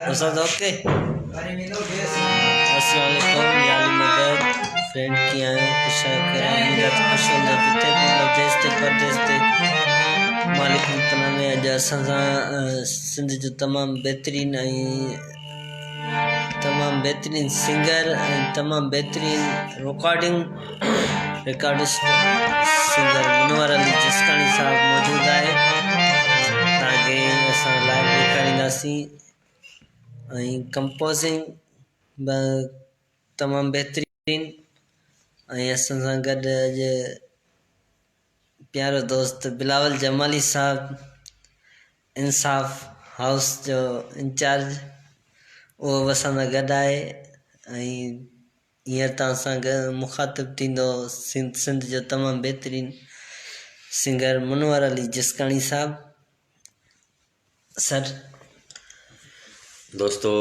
उस्ताद okay. अस्सलाम वालेकुम याली मदद फ्रेंड की आए खुश करा मिलत खुशंदा किते देश ते परदेश ते मालिक तना में अज असां सिंध जो तमाम बेहतरीन सिंगर तमाम बेहतरीन रिकॉर्डिस्ट सिंगर मनोहर अली जसकानी साहब मौजूद है ताकि असां लाइव ॾेखारींदासीं कंपोजिंग तमाम बेहतरीन असां सां गॾु अॼु प्यारो दोस्त बिलावल जमाली साहब इंसाफ हाउस जो इंचार्ज वो असां सां गॾु आहे हींअर तव्हां सां मुखातिब थींदो सिंध जो तमामु बेहतरीन सिंगर मनोहर अली जसकानी साहब। सर दोस्तों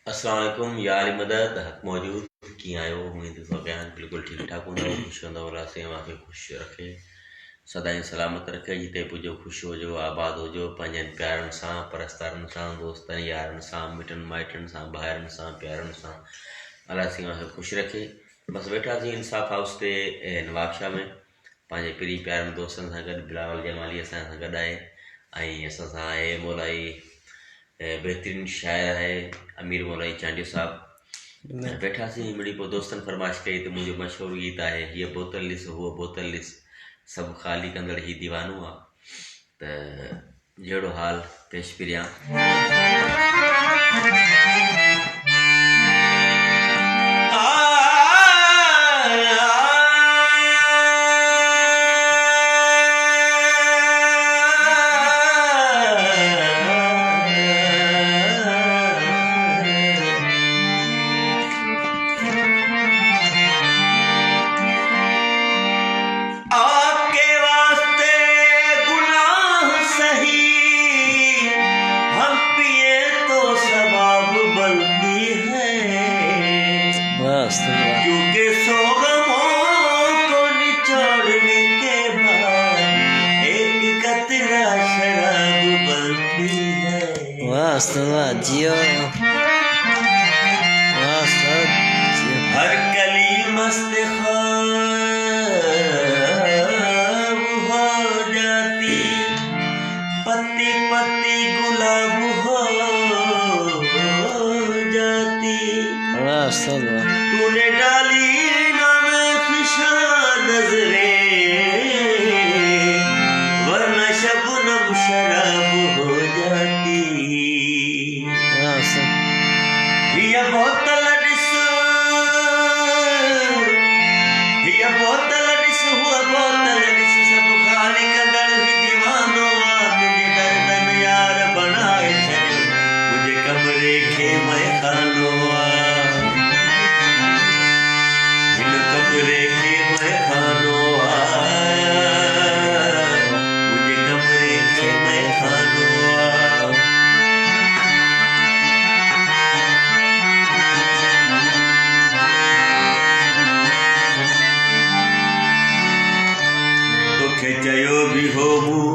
अस्सलाम वालेकुम या अली मदद हक मौजूद की आयो उम्मीद तो बयान बिल्कुल ठीक ठाक हूंदा खुश हूंदा वाला से मांखे खुश रखे सदाई सलामत रखे जिते पुजो खुश हो जो आबाद हो जो पंहिंजनि प्यारनि सां परस्तारनि सां दोस्तनि यारनि सां मिटनि माइटनि सां भाइरनि सां प्यारनि सां अलाह से मांखे खुश रखे। बस वेठा थी इंसाफ हाउस ते नवाबशाह में पंहिंजे पिरी प्यारनि दोस्तनि सां गॾु बिलावल जमाली असां सां गॾु आहे असां सां आहे मौलाई बेहतरीन शायर है अमीर मौलाई चांडियो साहब बैठा सी मिड़ी पो दोस्तन फरमाइश कई तो मुझे मशहूर गीत है ये बोतल लिस वो बोतल लिस सब खाली कंदड़ ही दीवानो आ त जड़ो हाल पेश पिरिया। क्योंकि सोगमों को निचोड़ने के बाद एक कतरा शराब बनती है। वाह जियो हर कली मस्त ख्वाब हो जाती पत्ती पत्ती गुलाब हो जाती। तूने डाली ना मैं फिशा नजरें वरना शबनम शराब हो जाती। ये बोतल हुआ बोतल सब खाली कदर ही दीवानो तुझे दर्दन यार बनाए चले मुझे कमरे के मैं खानो कमरे के मैं खानो मुझे कमरे के मैं खानो तोखे चयो भी हो मूं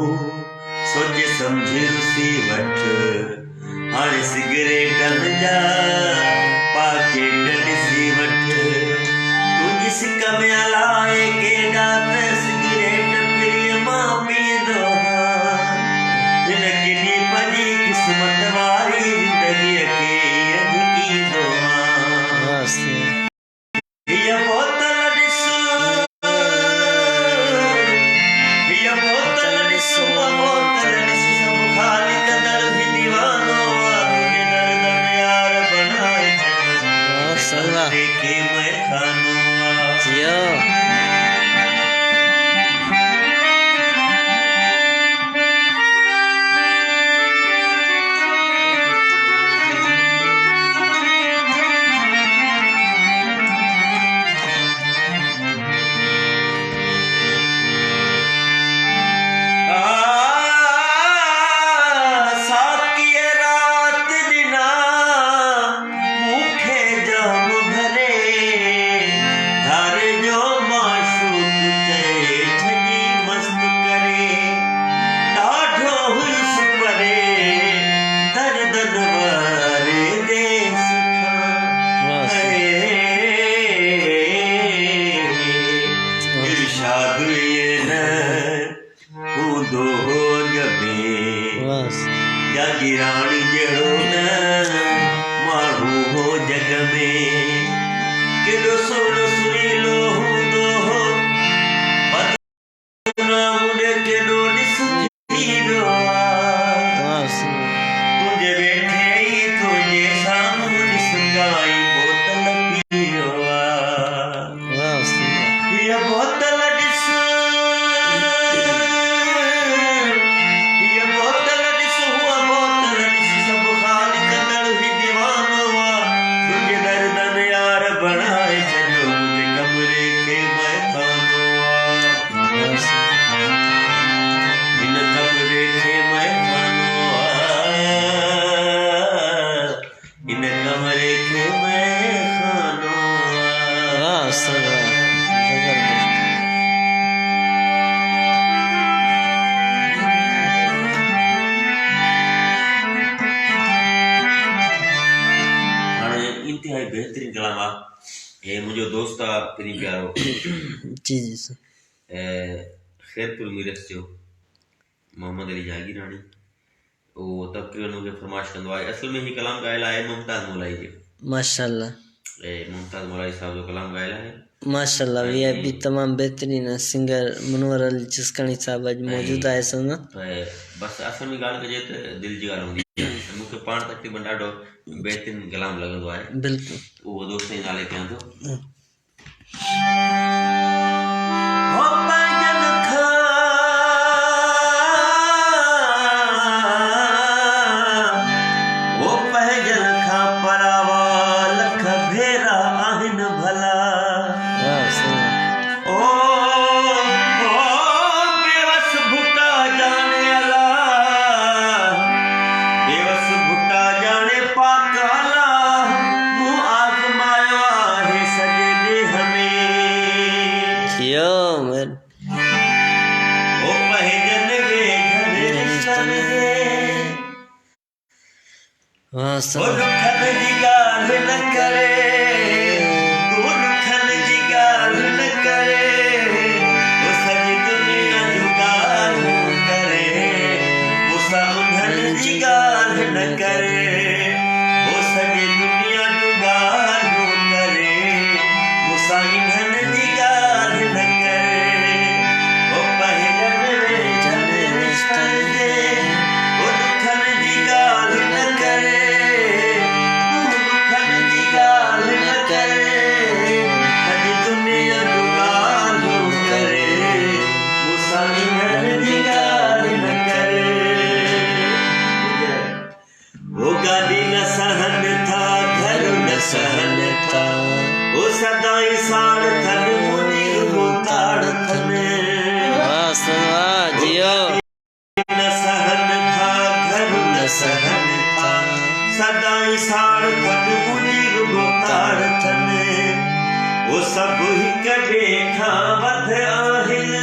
सोचे समझे रुसी वठ हाणे सिगरेटन जा पाकेट ॾिसी वठ जिसक में अलाए के डात सिगरेट प्रिय मां पींदो हिन किनी पंहिंजी किस्मत वारी ज़िंदगीअ खे अॼकींदो हीअ बोतल ॾिस सब खाली कदर ही दीवानो तुझे दर्दन यार बनाए जागी राणी जहिड़ो न माण्हू हो जग में केॾो सोढ़ो सुरीलो हूंदो हो बदनाम ॾे केॾो ॾिसजी वियो आहे तुंहिंजे वेठे ई तुंहिंजे साम्हूं ॾिस गाई बोतल पी वियो आहे हीअ बोतल ॾिस हीअ बोतल ॾिस हूअ बोतल ॾिस सभु ख़ाली कंदड़ ही दीवानो आहे तुंहिंजे दर्दन यार बणाए छॾियो मुंहिंजे कमरे खे महकानो आहे हिन कमरे खे महकानो आहे हिन कमरे खे महकानो आहे हाणे इंतिहाई बहितरीन कलाम आहे हे मुंहिंजो दोस्त आहे पहिरीं प्यारो जी जी सर ख़ैरपुर मीरस जो मोहम्मद अली जागीराणी उहो तक़रीबन मूंखे फरमाइश कंदो आहे असल में हीउ कलाम ॻायल आहे मुमताज़ मौलाई जो माशाल्लाह मुमताज़ मौलाई साहब जो कलाम ॻायल आहे माशाल्लाह वीआईपी तमाम बेहतरीन सिंगर मुनवर अली चिस्कानी साहब अॼु मौजूद आहे सन बसि असल में ॻाल्हि कजे त दिलि जी ॻाल्हि हूंदी आहे मूंखे पाण तक़रीबन ॾाढो बहितरीन कलाम लॻंदो आहे बिल्कुलु उहो दोस्त जे नाले कयां थो सदाई साड़ थन मुंहिंजी रुगोताड़ थन वो सभु हिक ॿिए खां वध आहिनि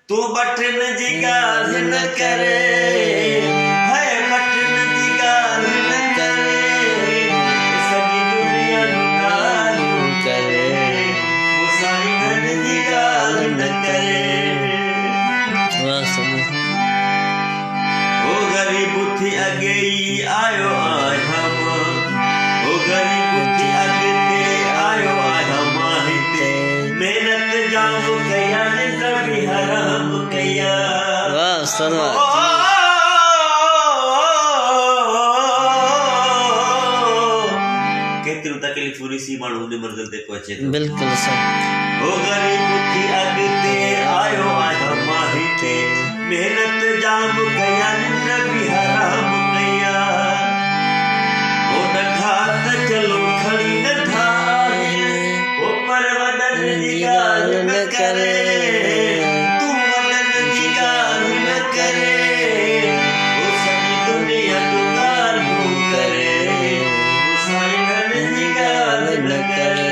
तूं बटन जी ॻाल्हि न करे है बटन जी ॻाल्हि न करे सॼी दुनिया जूं ॻाल्हियूं करे वो साईं जी ॻाल्हि न करे ओ ग़रीब थी अॻे ई आयो आहियां ओ ग़रीब थी अॻिते आयो आहियां मां हिते महिनत जाम कया निंड बि हराम कया केतिरियूं तकलीफ़ूं ॾिसी माण्हू उन मंज़िल ते पहुचे थो बिल्कुलु सही ओ ग़रीब थी अॻिते आयो आहियां मां हिते महिनत जाम कया निंड बि हराम कया ओ नंढा त चलो खणी नंढा ओ पर वॾनि जी ॻाल्हि न करे तूं वॾनि जी ॻाल्हि न करे ओ सॼी दुनिया जूं ॻाल्हियूं करे ओ साईं जी ॻाल्हि न करे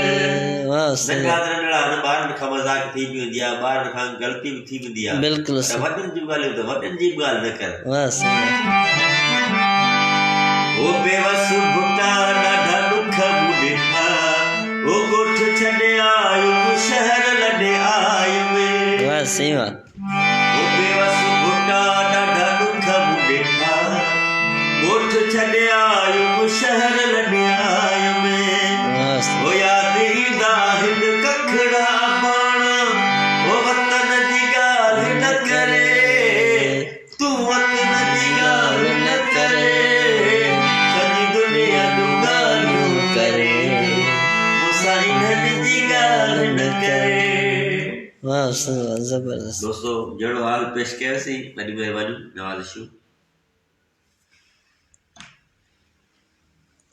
नंढा नंढड़ा ॿारनि खां मज़ाक थी बि वेंदी आहे ॿारनि खां ग़लती बि थी वेंदी आहे बिल्कुलु त वॾनि जूं ॻाल्हियूं त वॾनि जी बि ॻाल्हि न कर ओ बेवस भुटा ॾाढा ॾुख मूं ॾिठा ओ ॻोठ छॾे आयो शहर लॾे आयो सही बात ओ बेवस भुटा ॾाढा ॾुख मूं ॾिठा छॾे आयुमि शहर लॾियाय में वाह ओ याद ईंदा आहिनि कखड़ा बाणा ओ वतन जी ॻाल्हि न करे तूं वतन जी ॻाल्हि न करे सॼी दुनिया तूं ॻाल्हियूं करे मूंसां इन्हनि जी ॻाल्हि न करे वाह ज़बरदस्त। दोस्तों जहिड़ो हाल पेश कयोसीं वॾी महिरबानी नवाज़िशूं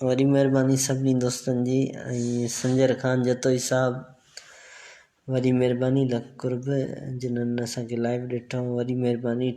वरी महिरबानी सभिनी दोस्तनि जी ऐं संजर ख़ान जतोई साहब वरी महिरबानी लख कुर्ब जिन्हनि असांखे लाइव ॾिठो वरी महिरबानी।